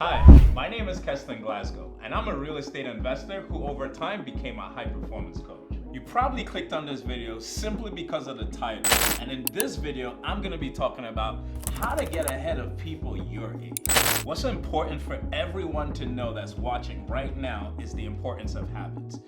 Hi, my name is Keston Glasgow, and I'm a real estate investor who over time became a high-performance coach. You probably clicked on this video simply because of the title, and in this video, I'm going to be talking about how to get ahead of people your age. What's important for everyone to know that's watching right now is the importance of habits.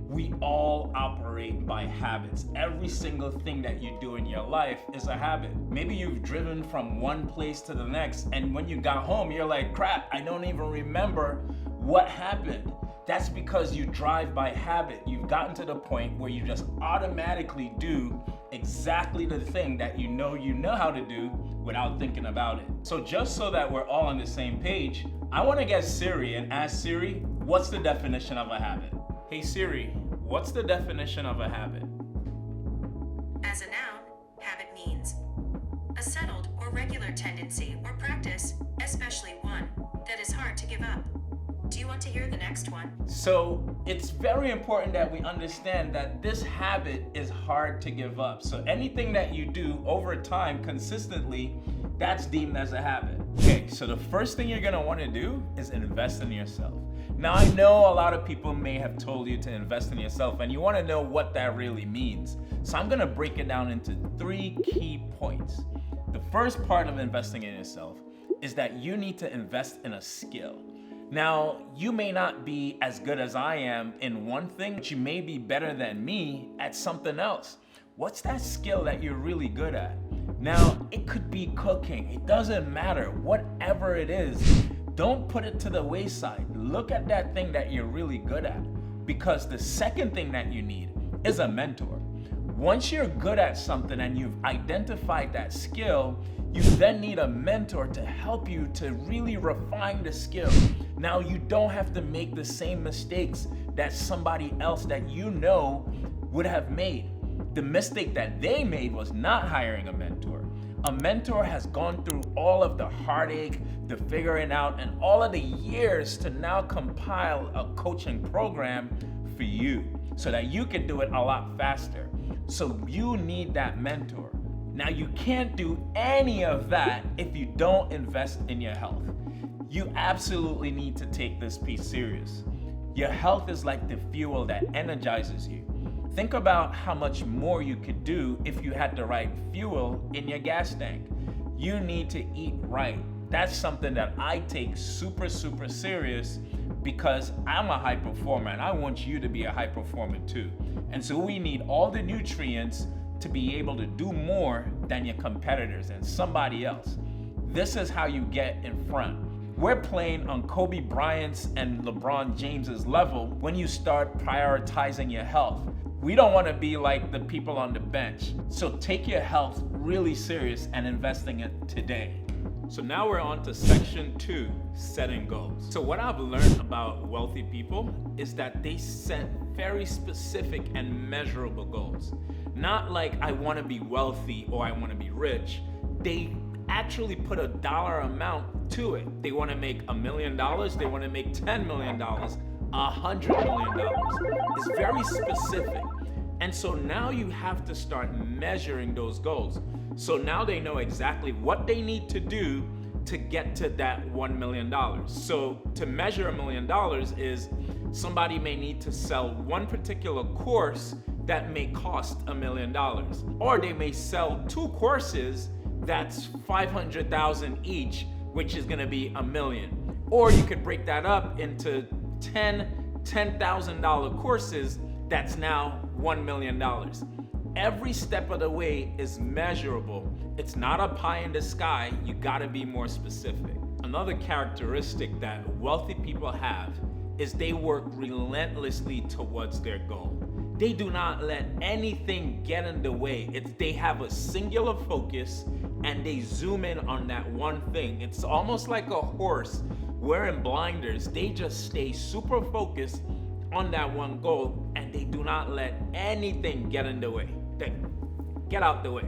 We all operate by habits. Every single thing that you do in your life is a habit. Maybe you've driven from one place to the next, and when you got home, you're like, crap, I don't even remember what happened. That's because you drive by habit. You've gotten to the point where you just automatically do exactly the thing that you know how to do without thinking about it. So just so that we're all on the same page, I want to get Siri and ask Siri, what's the definition of a habit? Hey Siri, what's the definition of a habit? As a noun, habit means a settled or regular tendency or practice, especially one that is hard to give up. Do you want to hear the next one? So it's very important that we understand that this habit is hard to give up. So anything that you do over time consistently, that's deemed as a habit. Okay, so the first thing you're gonna wanna do is invest in yourself. Now I know a lot of people may have told you to invest in yourself and you wanna know what that really means. So I'm gonna break it down into 3 key points. The first part of investing in yourself is that you need to invest in a skill. Now, you may not be as good as I am in one thing, but you may be better than me at something else. What's that skill that you're really good at? Now, it could be cooking. It doesn't matter. Whatever it is, don't put it to the wayside. Look at that thing that you're really good at, because the second thing that you need is a mentor. Once you're good at something and you've identified that skill, you then need a mentor to help you to really refine the skill. Now, you don't have to make the same mistakes that somebody else that you know would have made. The mistake that they made was not hiring a mentor. A mentor has gone through all of the heartache, the figuring out, and all of the years to now compile a coaching program for you so that you can do it a lot faster. So you need that mentor. Now, you can't do any of that if you don't invest in your health. You absolutely need to take this piece serious. Your health is like the fuel that energizes you. Think about how much more you could do if you had the right fuel in your gas tank. You need to eat right. That's something that I take super serious because I'm a high performer and I want you to be a high performer too. And so we need all the nutrients to be able to do more than your competitors and somebody else. This is how you get in front. We're playing on Kobe Bryant's and LeBron James's level when you start prioritizing your health. We don't want to be like the people on the bench. So take your health really serious and investing it today. So now we're on to section 2, setting goals. So what I've learned about wealthy people is that they set very specific and measurable goals. Not like I want to be wealthy or I want to be rich. They actually put a dollar amount to it. They want to make $1 million, they want to make $10 million, $100 million. It's very specific. And so now you have to start measuring those goals. So now they know exactly what they need to do to get to that $1 million. So to measure $1 million is somebody may need to sell one particular course that may cost $1 million. Or they may sell 2 courses that's $500,000 each, which is gonna be $1 million. Or you could break that up into 10 $10,000 courses that's now $1 million. Every step of the way is measurable. It's not a pie in the sky. You gotta be more specific. Another characteristic that wealthy people have is they work relentlessly towards their goal. They do not let anything get in the way. They have a singular focus and they zoom in on that one thing. It's almost like a horse wearing blinders. They just stay super focused on that one goal and they do not let anything get in the way. Get out the way.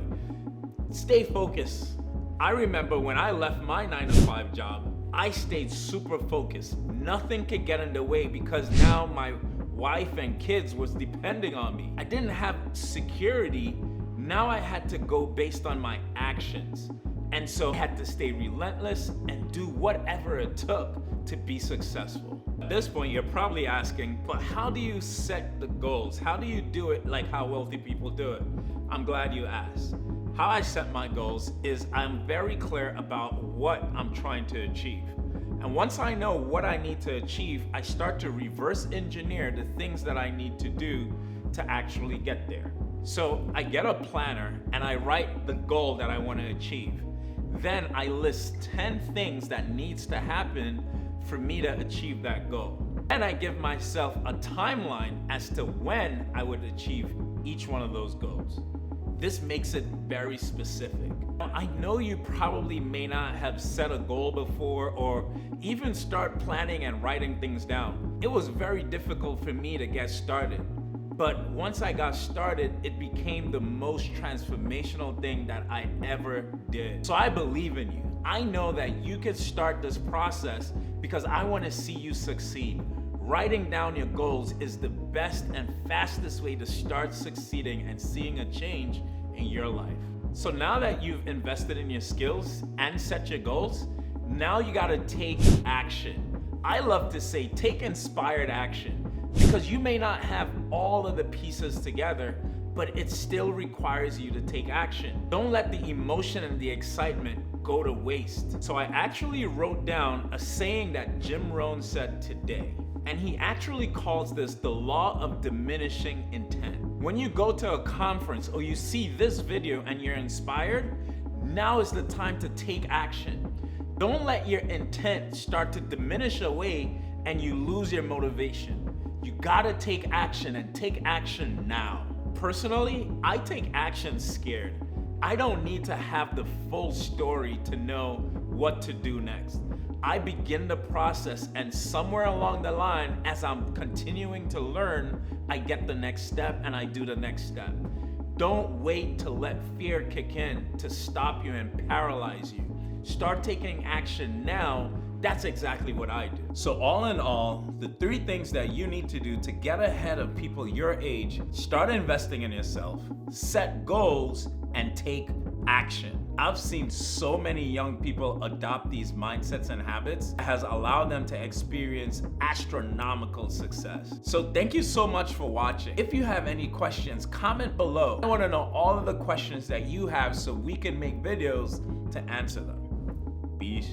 Stay focused. I remember when I left my 9-to-5 job, I stayed super focused. Nothing could get in the way because now my wife and kids was depending on me. I didn't have security. Now I had to go based on my actions. And so I had to stay relentless and do whatever it took to be successful. At this point, you're probably asking, but how do you set the goals? How do you do it like how wealthy people do it? I'm glad you asked. How I set my goals is I'm very clear about what I'm trying to achieve. And once I know what I need to achieve, I start to reverse engineer the things that I need to do to actually get there. So I get a planner and I write the goal that I want to achieve. Then I list 10 things that needs to happen for me to achieve that goal. And I give myself a timeline as to when I would achieve each one of those goals. This makes it very specific. I know you probably may not have set a goal before or even start planning and writing things down. It was very difficult for me to get started. But once I got started, it became the most transformational thing that I ever did. So I believe in you. I know that you can start this process because I want to see you succeed. Writing down your goals is the best and fastest way to start succeeding and seeing a change in your life. So now that you've invested in your skills and set your goals, now you gotta take action. I love to say take inspired action because you may not have all of the pieces together, but it still requires you to take action. Don't let the emotion and the excitement go to waste. So I actually wrote down a saying that Jim Rohn said today. And he actually calls this the law of diminishing intent. When you go to a conference or you see this video and you're inspired, now is the time to take action. Don't let your intent start to diminish away and you lose your motivation. You gotta take action and take action now. Personally, I take action scared. I don't need to have the full story to know what to do next. I begin the process, and somewhere along the line, as I'm continuing to learn, I get the next step and I do the next step. Don't wait to let fear kick in to stop you and paralyze you. Start taking action now. That's exactly what I do. So all in all, the 3 things that you need to do to get ahead of people your age: start investing in yourself, set goals, and take action. I've seen so many young people adopt these mindsets and habits that has allowed them to experience astronomical success. So thank you so much for watching. If you have any questions, comment below. I want to know all of the questions that you have so we can make videos to answer them. Peace.